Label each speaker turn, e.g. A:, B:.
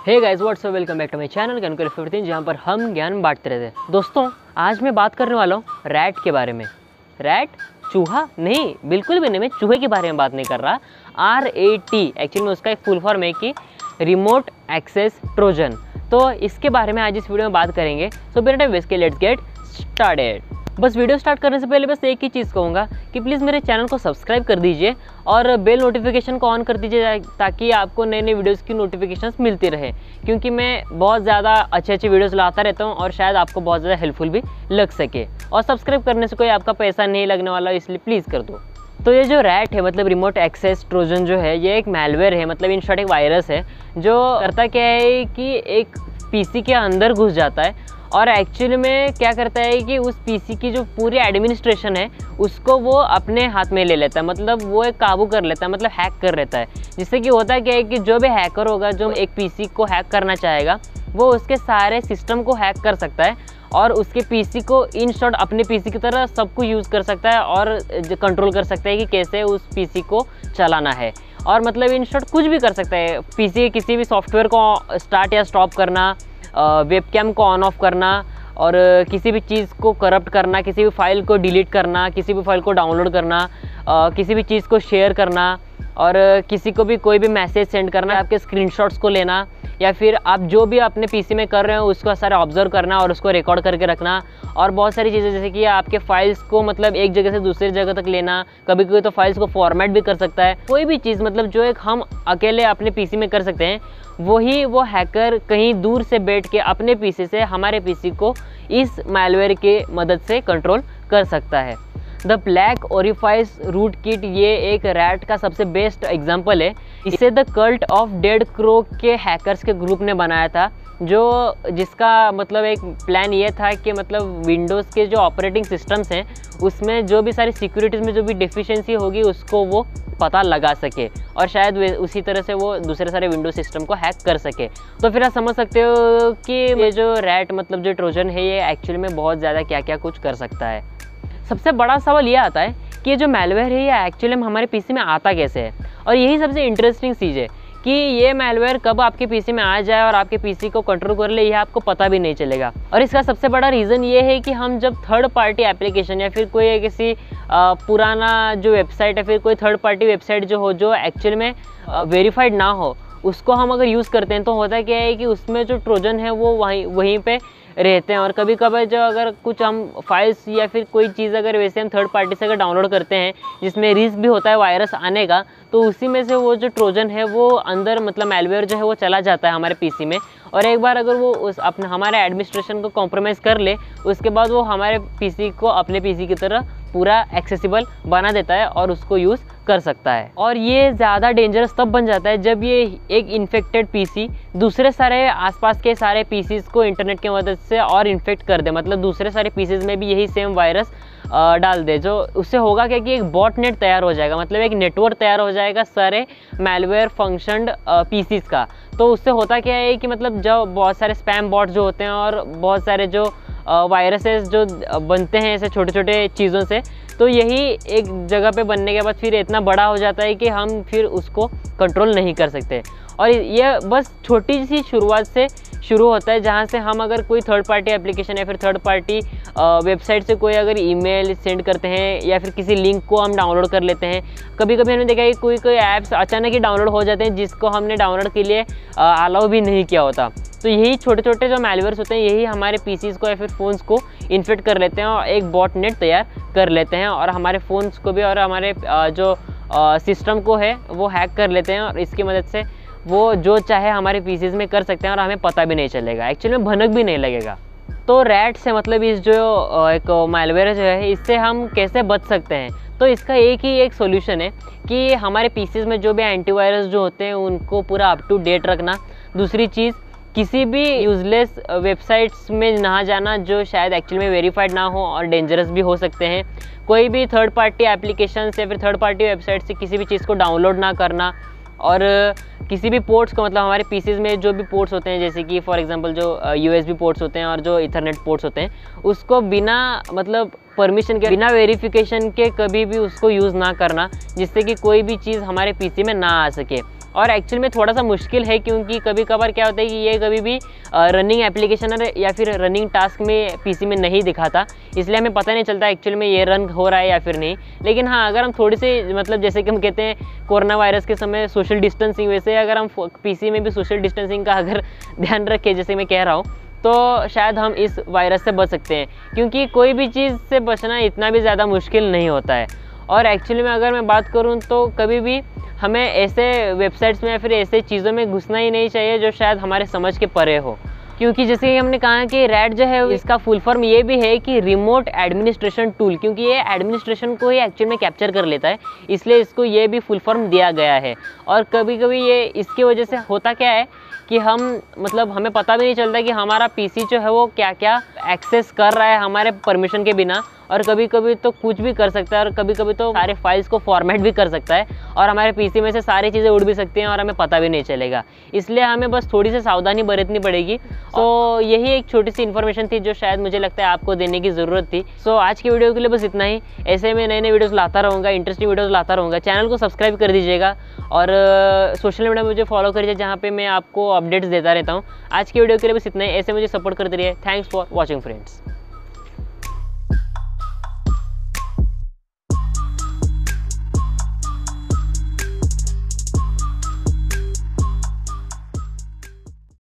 A: Hey guys what's up, welcome back to my channel Gyan 15, जहाँ पर हम ज्ञान बांटते रहते हैं। दोस्तों, आज मैं बात करने वाला हूँ रैट के बारे में। रैट, चूहा नहीं, बिल्कुल भी नहीं, मैं चूहे के बारे में बात नहीं कर रहा। RAT एक्चुअली में उसका एक फुल फॉर्म है कि रिमोट एक्सेस ट्रोजन। तो इसके बारे में आज इस वीडियो में बात करेंगे। सो बिना टाइम वेस्ट के लेट्स गेट स्टार्टेड। बस वीडियो स्टार्ट करने से पहले बस एक ही चीज़ कहूँगा कि प्लीज़ मेरे चैनल को सब्सक्राइब कर दीजिए और बेल नोटिफिकेशन को ऑन कर दीजिए ताकि आपको नए नए वीडियोस की नोटिफिकेशंस मिलती रहे, क्योंकि मैं बहुत ज़्यादा अच्छे अच्छे वीडियोस लाता रहता हूँ और शायद आपको बहुत ज़्यादा हेल्पफुल भी लग सके। और सब्सक्राइब करने से कोई आपका पैसा नहीं लगने वाला, इसलिए प्लीज़ कर दो। तो ये जो रैट है मतलब रिमोट एक्सेस ट्रोजन जो है, ये एक मैलवेयर है, मतलब इन शॉर्ट एक वायरस है जो करता क्या है कि एक पीसी के अंदर घुस जाता है और एक्चुअली में क्या करता है कि उस पीसी की जो पूरी एडमिनिस्ट्रेशन है उसको वो अपने हाथ में ले लेता है, मतलब वो एक काबू कर लेता है, मतलब हैक कर लेता है। जिससे कि होता क्या है कि जो भी हैकर होगा जो एक पीसी को हैक करना चाहेगा वो उसके सारे सिस्टम को हैक कर सकता है और उसके पीसी को इन शॉर्ट अपने पीसी की तरह सबको यूज़ कर सकता है और कंट्रोल कर सकता है कि कैसे उस पीसी को चलाना है। और मतलब इन शॉर्ट कुछ भी कर सकता है, पीसी के किसी भी सॉफ्टवेयर को स्टार्ट या स्टॉप करना, वेबकैम को ऑन ऑफ करना और किसी भी चीज़ को करप्ट करना, किसी भी फाइल को डिलीट करना, किसी भी फाइल को डाउनलोड करना, किसी भी चीज़ को शेयर करना और किसी को भी कोई भी मैसेज सेंड करना, आपके स्क्रीनशॉट्स को लेना या फिर आप जो भी अपने पीसी में कर रहे हो उसको सारा ऑब्जर्व करना और उसको रिकॉर्ड करके रखना। और बहुत सारी चीज़ें जैसे कि आपके फाइल्स को मतलब एक जगह से दूसरी जगह तक लेना, कभी कभी तो फाइल्स को फॉर्मेट भी कर सकता है। कोई भी चीज़ मतलब जो एक हम अकेले अपने पीसी में कर सकते हैं वही वो हैकर कहीं दूर से बैठ के अपने पीसी से हमारे पीसी को इस मैलवेयर के मदद से कंट्रोल कर सकता है। The Black Orifice rootkit ये एक रैट का सबसे बेस्ट एग्जाम्पल है। इसे the Cult of Dead Crow के हैकर्स के ग्रुप ने बनाया था, जो जिसका मतलब एक प्लान ये था कि मतलब विंडोज़ के जो ऑपरेटिंग सिस्टम्स हैं उसमें जो भी सारी सिक्योरिटीज़ में जो भी डेफिशिएंसी होगी उसको वो पता लगा सके और शायद उसी तरह से वो दूसरे सारे विंडोज सिस्टम को हैक कर सके। तो फिर आप समझ सकते हो कि ये जो रैट मतलब जो ट्रोजन है ये एक्चुअली में बहुत ज़्यादा क्या क्या कुछ कर सकता है। सबसे बड़ा सवाल ये आता है कि ये जो मैलवेयर है ये एक्चुअली में हमारे पीसी में आता कैसे है, और यही सबसे इंटरेस्टिंग चीज़ है कि ये मैलवेयर कब आपके पीसी में आ जाए और आपके पीसी को कंट्रोल कर ले ये आपको पता भी नहीं चलेगा। और इसका सबसे बड़ा रीज़न ये है कि हम जब थर्ड पार्टी एप्लीकेशन या फिर कोई किसी पुराना जो वेबसाइट या फिर कोई थर्ड पार्टी वेबसाइट जो हो जो एक्चुअली में वेरीफाइड ना हो उसको हम अगर यूज़ करते हैं तो होता क्या है कि उसमें जो ट्रोजन है वो वहीं पे रहते हैं। और कभी कभार जो अगर कुछ हम फाइल्स या फिर कोई चीज़ अगर वैसे हम थर्ड पार्टी से अगर डाउनलोड करते हैं जिसमें रिस्क भी होता है वायरस आने का, तो उसी में से वो जो ट्रोजन है वो अंदर मतलब मैलवेयर जो है वो चला जाता है हमारे पीसी में। और एक बार अगर वो उस अपने हमारे एडमिनिस्ट्रेशन को कॉम्प्रोमाइज़ कर ले उसके बाद वो हमारे पीसी को अपने पीसी की तरह पूरा एक्सेसिबल बना देता है और उसको यूज़ कर सकता है। और ये ज़्यादा डेंजरस तब बन जाता है जब ये एक इन्फेक्टेड पीसी दूसरे सारे आसपास के सारे पीसीज को इंटरनेट की मदद से और इन्फेक्ट कर दे, मतलब दूसरे सारे पीसीज में भी यही सेम वायरस डाल दे। जो उससे होगा क्या कि एक बॉट नेट तैयार हो जाएगा, मतलब एक नेटवर्क तैयार हो जाएगा सारे मैलवेयर फंक्शनड पीसीज का। तो उससे होता क्या है कि मतलब जो बहुत सारे स्पैम बॉट जो होते हैं और बहुत सारे जो वायरसेस जो बनते हैं ऐसे छोटे छोटे चीज़ों से, तो यही एक जगह पे बनने के बाद फिर इतना बड़ा हो जाता है कि हम फिर उसको कंट्रोल नहीं कर सकते। और ये बस छोटी सी शुरुआत से शुरू होता है, जहाँ से हम अगर कोई थर्ड पार्टी एप्लीकेशन या फिर थर्ड पार्टी वेबसाइट से कोई अगर ईमेल सेंड करते हैं या फिर किसी लिंक को हम डाउनलोड कर लेते हैं। कभी कभी हमने देखा है कि कोई ऐप्स अचानक ही डाउनलोड हो जाते हैं जिसको हमने डाउनलोड के लिए अलाउ भी नहीं किया होता। तो यही छोटे छोटे जो मैलवेयर्स होते हैं यही हमारे पीसीज को या फिर फ़ोन्स को इन्फेक्ट कर लेते हैं और एक बॉट नेट तैयार कर लेते हैं और हमारे फ़ोन्स को भी और हमारे जो सिस्टम को है वो हैक कर लेते हैं और इसकी मदद से वो जो चाहे हमारे पीसीज में कर सकते हैं और हमें पता भी नहीं चलेगा, एक्चुअली में भनक भी नहीं लगेगा। तो रैट से मतलब इस जो एक मैलवेयर जो है इससे हम कैसे बच सकते हैं, तो इसका एक ही एक सॉल्यूशन है कि हमारे पीसीज में जो भी एंटीवायरस जो होते हैं उनको पूरा अप टू डेट रखना। दूसरी चीज़, किसी भी यूज़लेस वेबसाइट्स में ना जाना जो शायद एक्चुअली में वेरीफाइड ना हो और डेंजरस भी हो सकते हैं। कोई भी थर्ड पार्टी एप्लीकेशन या फिर थर्ड पार्टी वेबसाइट से किसी भी चीज़ को डाउनलोड ना करना और किसी भी पोर्ट्स को मतलब हमारे पीसीज में जो भी पोर्ट्स होते हैं जैसे कि फॉर एग्जांपल जो USB पोर्ट्स होते हैं और जो इथरनेट पोर्ट्स होते हैं उसको बिना मतलब परमिशन के बिना वेरिफिकेशन के कभी भी उसको यूज़ ना करना, जिससे कि कोई भी चीज़ हमारे पीसी में ना आ सके। और एक्चुअल में थोड़ा सा मुश्किल है, क्योंकि कभी कभार क्या होता है कि ये कभी भी रनिंग एप्लीकेशन या फिर रनिंग टास्क में पीसी में नहीं दिखाता, इसलिए हमें पता नहीं चलता एक्चुअल में ये रन हो रहा है या फिर नहीं। लेकिन हाँ, अगर हम थोड़ी सी मतलब जैसे कि हम कहते हैं कोरोना वायरस के समय सोशल डिस्टेंसिंग, वैसे अगर हम पीसी में भी सोशल डिस्टेंसिंग का अगर ध्यान रखें जैसे मैं कह रहा हूँ, तो शायद हम इस वायरस से बच सकते हैं, क्योंकि कोई भी चीज़ से बचना इतना भी ज़्यादा मुश्किल नहीं होता है। और एक्चुअली में अगर मैं बात करूँ तो कभी भी हमें ऐसे वेबसाइट्स में या फिर ऐसे चीज़ों में घुसना ही नहीं चाहिए जो शायद हमारे समझ के परे हो, क्योंकि जैसे कि हमने कहा कि रैट जो है इसका फुल फॉर्म ये भी है कि रिमोट एडमिनिस्ट्रेशन टूल, क्योंकि ये एडमिनिस्ट्रेशन को ही एक्चुअल में कैप्चर कर लेता है, इसलिए इसको ये भी फुल फॉर्म दिया गया है। और कभी कभी ये इसकी वजह से होता क्या है कि हम मतलब हमें पता भी नहीं चलता कि हमारा पीसी जो है वो क्या क्या एक्सेस कर रहा है हमारे परमिशन के बिना, और कभी कभी तो कुछ भी कर सकता है, और कभी कभी तो सारे फाइल्स को फॉर्मेट भी कर सकता है, और हमारे पीसी में से सारी चीज़ें उड़ भी सकती हैं और हमें पता भी नहीं चलेगा। इसलिए हमें बस थोड़ी सी सावधानी बरतनी पड़ेगी। तो यही एक छोटी सी इन्फॉर्मेशन थी जो शायद मुझे लगता है आपको देने की ज़रूरत थी। सो आज की वीडियो के लिए बस इतना ही। ऐसे में नए नए वीडियोज़ लाता रहूँगा, इंटरेस्टिंग वीडियोज़ लाता रहूँगा। चैनल को सब्सक्राइब कर दीजिएगा और सोशल मीडिया में मुझे फॉलो करिए, जहाँ पे मैं आपको अपडेट्स देता रहता हूँ। आज की वीडियो के लिए बस इतना ही। ऐसे मुझे सपोर्ट करते रहिए। Thanks for watching friends.